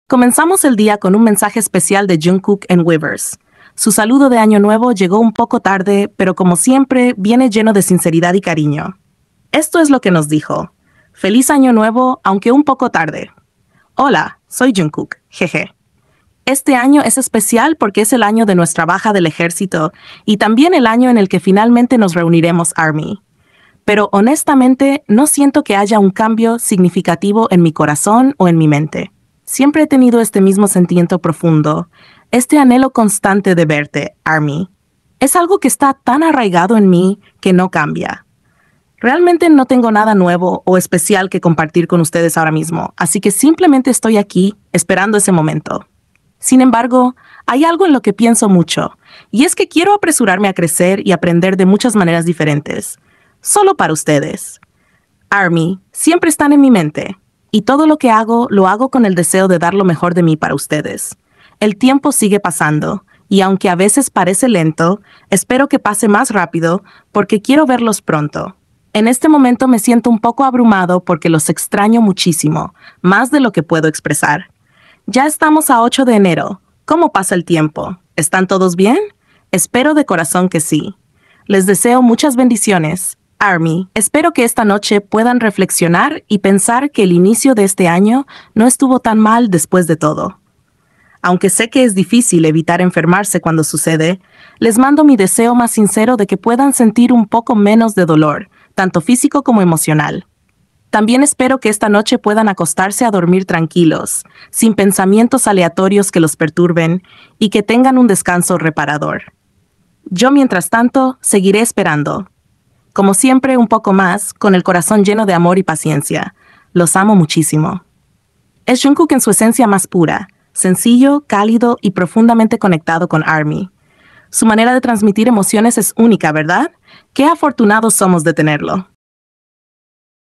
Comenzamos el día con un mensaje especial de Jungkook en Weverse. Su saludo de Año Nuevo llegó un poco tarde, pero como siempre, viene lleno de sinceridad y cariño. Esto es lo que nos dijo. Feliz Año Nuevo, aunque un poco tarde. Hola, soy Jungkook, jeje. Este año es especial porque es el año de nuestra baja del ejército y también el año en el que finalmente nos reuniremos ARMY. Pero honestamente, no siento que haya un cambio significativo en mi corazón o en mi mente. Siempre he tenido este mismo sentimiento profundo, este anhelo constante de verte, ARMY. Es algo que está tan arraigado en mí que no cambia. Realmente no tengo nada nuevo o especial que compartir con ustedes ahora mismo, así que simplemente estoy aquí, esperando ese momento. Sin embargo, hay algo en lo que pienso mucho, y es que quiero apresurarme a crecer y aprender de muchas maneras diferentes. Solo para ustedes. ARMY siempre están en mi mente. Y todo lo que hago, lo hago con el deseo de dar lo mejor de mí para ustedes. El tiempo sigue pasando, y aunque a veces parece lento, espero que pase más rápido porque quiero verlos pronto. En este momento me siento un poco abrumado porque los extraño muchísimo, más de lo que puedo expresar. Ya estamos a 8 de enero. ¿Cómo pasa el tiempo? ¿Están todos bien? Espero de corazón que sí. Les deseo muchas bendiciones. ARMY, espero que esta noche puedan reflexionar y pensar que el inicio de este año no estuvo tan mal después de todo. Aunque sé que es difícil evitar enfermarse cuando sucede, les mando mi deseo más sincero de que puedan sentir un poco menos de dolor, tanto físico como emocional. También espero que esta noche puedan acostarse a dormir tranquilos, sin pensamientos aleatorios que los perturben y que tengan un descanso reparador. Yo, mientras tanto, seguiré esperando. Como siempre, un poco más, con el corazón lleno de amor y paciencia. Los amo muchísimo. Es Jungkook en su esencia más pura, sencillo, cálido y profundamente conectado con ARMY. Su manera de transmitir emociones es única, ¿verdad? Qué afortunados somos de tenerlo.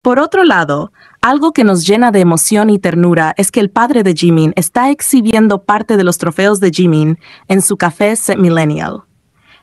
Por otro lado, algo que nos llena de emoción y ternura es que el padre de Jimin está exhibiendo parte de los trofeos de Jimin en su café Set Millennial.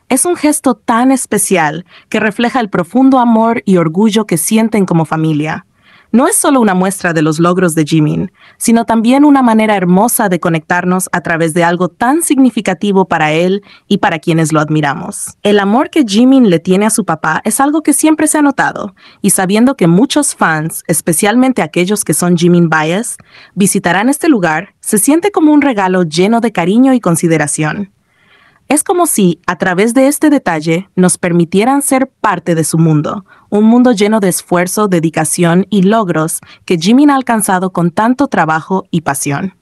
Es un gesto tan especial que refleja el profundo amor y orgullo que sienten como familia. No es solo una muestra de los logros de Jimin, sino también una manera hermosa de conectarnos a través de algo tan significativo para él y para quienes lo admiramos. El amor que Jimin le tiene a su papá es algo que siempre se ha notado, y sabiendo que muchos fans, especialmente aquellos que son Jimin bias, visitarán este lugar, se siente como un regalo lleno de cariño y consideración. Es como si, a través de este detalle, nos permitieran ser parte de su mundo, un mundo lleno de esfuerzo, dedicación y logros que Jimin ha alcanzado con tanto trabajo y pasión.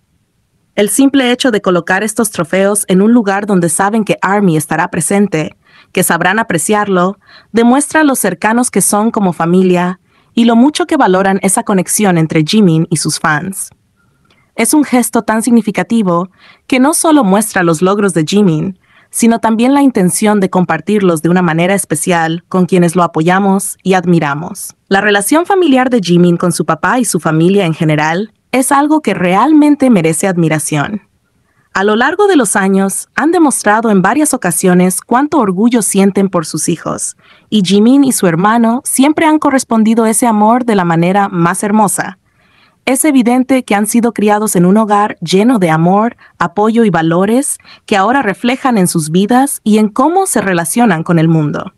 El simple hecho de colocar estos trofeos en un lugar donde saben que ARMY estará presente, que sabrán apreciarlo, demuestra lo cercanos que son como familia y lo mucho que valoran esa conexión entre Jimin y sus fans. Es un gesto tan significativo que no solo muestra los logros de Jimin, sino también la intención de compartirlos de una manera especial con quienes lo apoyamos y admiramos. La relación familiar de Jimin con su papá y su familia en general es algo que realmente merece admiración. A lo largo de los años, han demostrado en varias ocasiones cuánto orgullo sienten por sus hijos, y Jimin y su hermano siempre han correspondido ese amor de la manera más hermosa. Es evidente que han sido criados en un hogar lleno de amor, apoyo y valores que ahora reflejan en sus vidas y en cómo se relacionan con el mundo.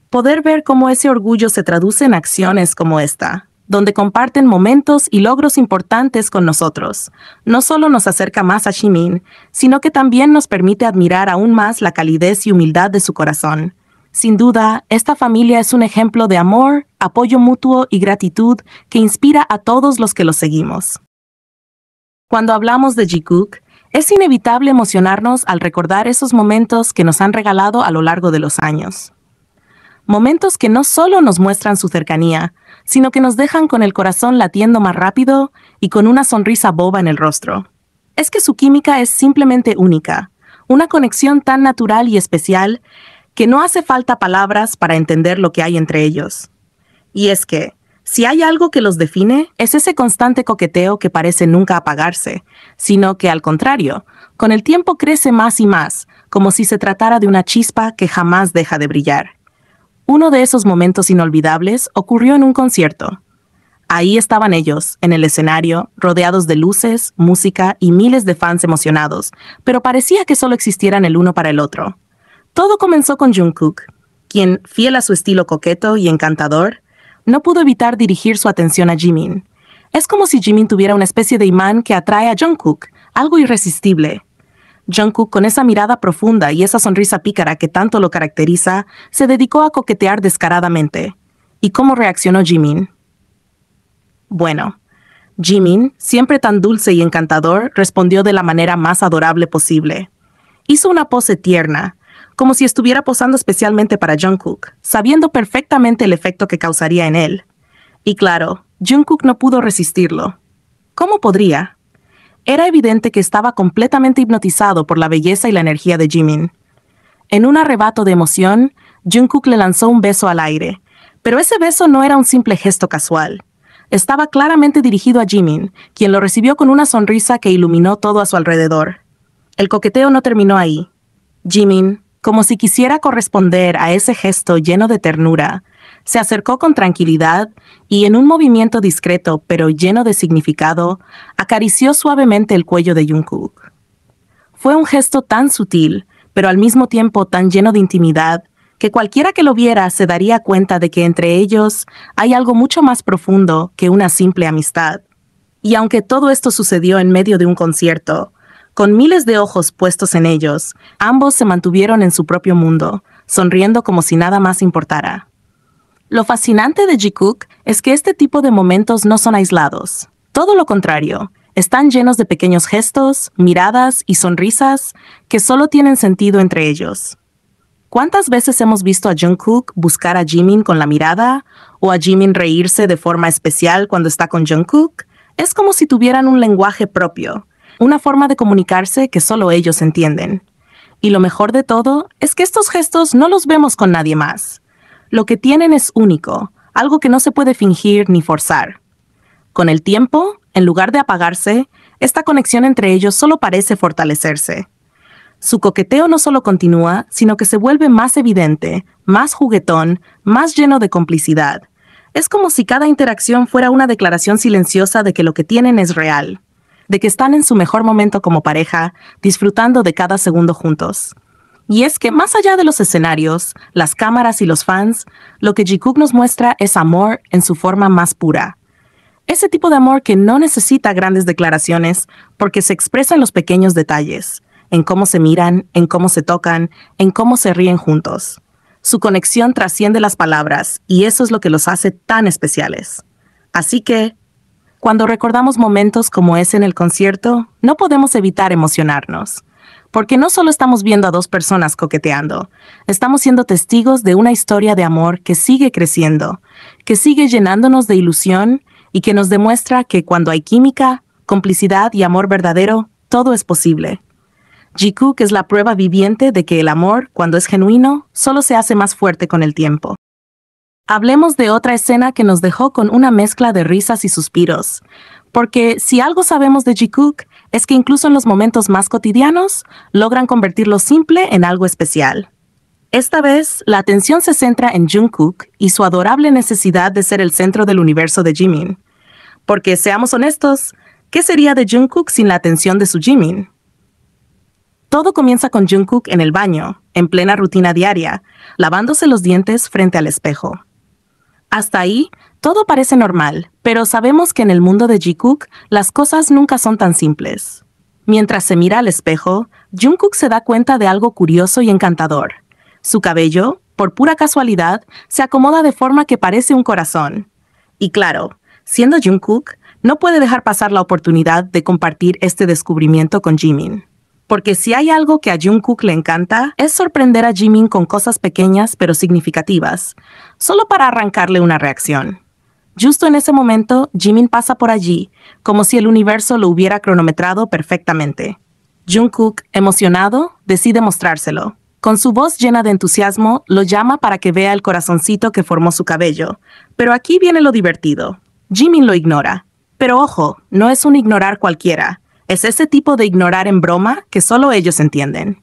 Poder ver cómo ese orgullo se traduce en acciones como esta, donde comparten momentos y logros importantes con nosotros, no solo nos acerca más a Jimin, sino que también nos permite admirar aún más la calidez y humildad de su corazón. Sin duda, esta familia es un ejemplo de amor, apoyo mutuo y gratitud que inspira a todos los que lo seguimos. Cuando hablamos de Jungkook, es inevitable emocionarnos al recordar esos momentos que nos han regalado a lo largo de los años. Momentos que no solo nos muestran su cercanía, sino que nos dejan con el corazón latiendo más rápido y con una sonrisa boba en el rostro. Es que su química es simplemente única, una conexión tan natural y especial que no hace falta palabras para entender lo que hay entre ellos. Y es que, si hay algo que los define, es ese constante coqueteo que parece nunca apagarse, sino que, al contrario, con el tiempo crece más y más, como si se tratara de una chispa que jamás deja de brillar. Uno de esos momentos inolvidables ocurrió en un concierto. Ahí estaban ellos, en el escenario, rodeados de luces, música y miles de fans emocionados, pero parecía que solo existieran el uno para el otro. Todo comenzó con Jungkook, quien, fiel a su estilo coqueto y encantador, no pudo evitar dirigir su atención a Jimin. Es como si Jimin tuviera una especie de imán que atrae a Jungkook, algo irresistible. Jungkook, con esa mirada profunda y esa sonrisa pícara que tanto lo caracteriza, se dedicó a coquetear descaradamente. ¿Y cómo reaccionó Jimin? Bueno, Jimin, siempre tan dulce y encantador, respondió de la manera más adorable posible. Hizo una pose tierna, como si estuviera posando especialmente para Jungkook, sabiendo perfectamente el efecto que causaría en él. Y claro, Jungkook no pudo resistirlo. ¿Cómo podría? Era evidente que estaba completamente hipnotizado por la belleza y la energía de Jimin. En un arrebato de emoción, Jungkook le lanzó un beso al aire, pero ese beso no era un simple gesto casual. Estaba claramente dirigido a Jimin, quien lo recibió con una sonrisa que iluminó todo a su alrededor. El coqueteo no terminó ahí. Jimin, como si quisiera corresponder a ese gesto lleno de ternura, se acercó con tranquilidad y, en un movimiento discreto pero lleno de significado, acarició suavemente el cuello de Jungkook. Fue un gesto tan sutil, pero al mismo tiempo tan lleno de intimidad, que cualquiera que lo viera se daría cuenta de que entre ellos hay algo mucho más profundo que una simple amistad. Y aunque todo esto sucedió en medio de un concierto, con miles de ojos puestos en ellos, ambos se mantuvieron en su propio mundo, sonriendo como si nada más importara. Lo fascinante de Jikook es que este tipo de momentos no son aislados. Todo lo contrario, están llenos de pequeños gestos, miradas y sonrisas que solo tienen sentido entre ellos. ¿Cuántas veces hemos visto a Jungkook buscar a Jimin con la mirada o a Jimin reírse de forma especial cuando está con Jungkook? Es como si tuvieran un lenguaje propio, una forma de comunicarse que solo ellos entienden. Y lo mejor de todo es que estos gestos no los vemos con nadie más. Lo que tienen es único, algo que no se puede fingir ni forzar. Con el tiempo, en lugar de apagarse, esta conexión entre ellos solo parece fortalecerse. Su coqueteo no solo continúa, sino que se vuelve más evidente, más juguetón, más lleno de complicidad. Es como si cada interacción fuera una declaración silenciosa de que lo que tienen es real, de que están en su mejor momento como pareja, disfrutando de cada segundo juntos. Y es que más allá de los escenarios, las cámaras y los fans, lo que Jikook nos muestra es amor en su forma más pura. Ese tipo de amor que no necesita grandes declaraciones porque se expresa en los pequeños detalles, en cómo se miran, en cómo se tocan, en cómo se ríen juntos. Su conexión trasciende las palabras y eso es lo que los hace tan especiales. Así que, cuando recordamos momentos como ese en el concierto, no podemos evitar emocionarnos. Porque no solo estamos viendo a dos personas coqueteando, estamos siendo testigos de una historia de amor que sigue creciendo, que sigue llenándonos de ilusión y que nos demuestra que cuando hay química, complicidad y amor verdadero, todo es posible. Jikook es la prueba viviente de que el amor, cuando es genuino, solo se hace más fuerte con el tiempo. Hablemos de otra escena que nos dejó con una mezcla de risas y suspiros, porque si algo sabemos de Jikook es que incluso en los momentos más cotidianos, logran convertir lo simple en algo especial. Esta vez, la atención se centra en Jungkook y su adorable necesidad de ser el centro del universo de Jimin. Porque, seamos honestos, ¿qué sería de Jungkook sin la atención de su Jimin? Todo comienza con Jungkook en el baño, en plena rutina diaria, lavándose los dientes frente al espejo. Hasta ahí, todo parece normal, pero sabemos que en el mundo de Jikook las cosas nunca son tan simples. Mientras se mira al espejo, Jungkook se da cuenta de algo curioso y encantador. Su cabello, por pura casualidad, se acomoda de forma que parece un corazón. Y claro, siendo Jungkook, no puede dejar pasar la oportunidad de compartir este descubrimiento con Jimin. Porque si hay algo que a Jungkook le encanta, es sorprender a Jimin con cosas pequeñas pero significativas, solo para arrancarle una reacción. Justo en ese momento, Jimin pasa por allí, como si el universo lo hubiera cronometrado perfectamente. Jungkook, emocionado, decide mostrárselo. Con su voz llena de entusiasmo, lo llama para que vea el corazoncito que formó su cabello. Pero aquí viene lo divertido. Jimin lo ignora. Pero ojo, no es un ignorar cualquiera. Es ese tipo de ignorar en broma que solo ellos entienden.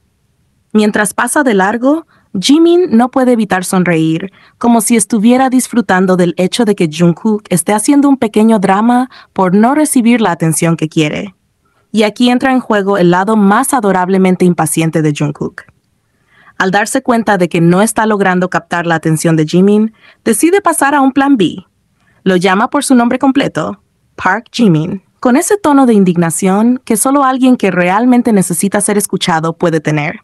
Mientras pasa de largo, Jimin no puede evitar sonreír, como si estuviera disfrutando del hecho de que Jungkook esté haciendo un pequeño drama por no recibir la atención que quiere. Y aquí entra en juego el lado más adorablemente impaciente de Jungkook. Al darse cuenta de que no está logrando captar la atención de Jimin, decide pasar a un plan B. Lo llama por su nombre completo, Park Jimin, con ese tono de indignación que solo alguien que realmente necesita ser escuchado puede tener.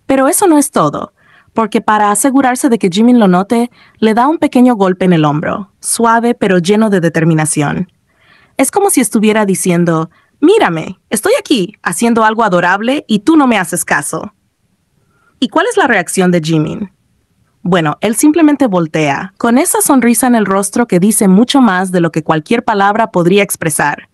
Pero eso no es todo, porque para asegurarse de que Jimin lo note, le da un pequeño golpe en el hombro, suave pero lleno de determinación. Es como si estuviera diciendo, «Mírame, estoy aquí, haciendo algo adorable y tú no me haces caso». ¿Y cuál es la reacción de Jimin? Bueno, él simplemente voltea, con esa sonrisa en el rostro que dice mucho más de lo que cualquier palabra podría expresar.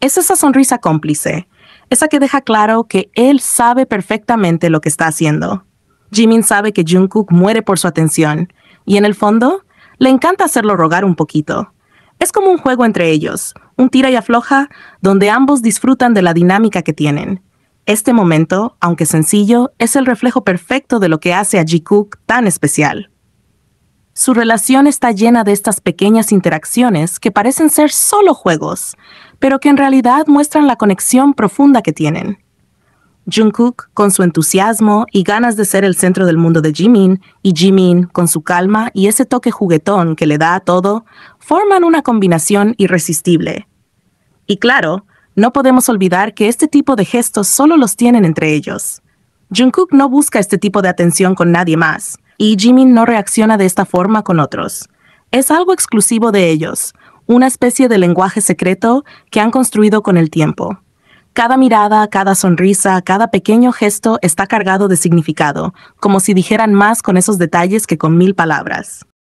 Es esa sonrisa cómplice, esa que deja claro que él sabe perfectamente lo que está haciendo. Jimin sabe que Jungkook muere por su atención, y en el fondo, le encanta hacerlo rogar un poquito. Es como un juego entre ellos, un tira y afloja, donde ambos disfrutan de la dinámica que tienen. Este momento, aunque sencillo, es el reflejo perfecto de lo que hace a Jikook tan especial. Su relación está llena de estas pequeñas interacciones que parecen ser solo juegos, pero que en realidad muestran la conexión profunda que tienen. Jungkook, con su entusiasmo y ganas de ser el centro del mundo de Jimin, y Jimin, con su calma y ese toque juguetón que le da a todo, forman una combinación irresistible. Y claro, no podemos olvidar que este tipo de gestos solo los tienen entre ellos. Jungkook no busca este tipo de atención con nadie más, y Jimin no reacciona de esta forma con otros. Es algo exclusivo de ellos, una especie de lenguaje secreto que han construido con el tiempo. Cada mirada, cada sonrisa, cada pequeño gesto está cargado de significado, como si dijeran más con esos detalles que con 1000 palabras.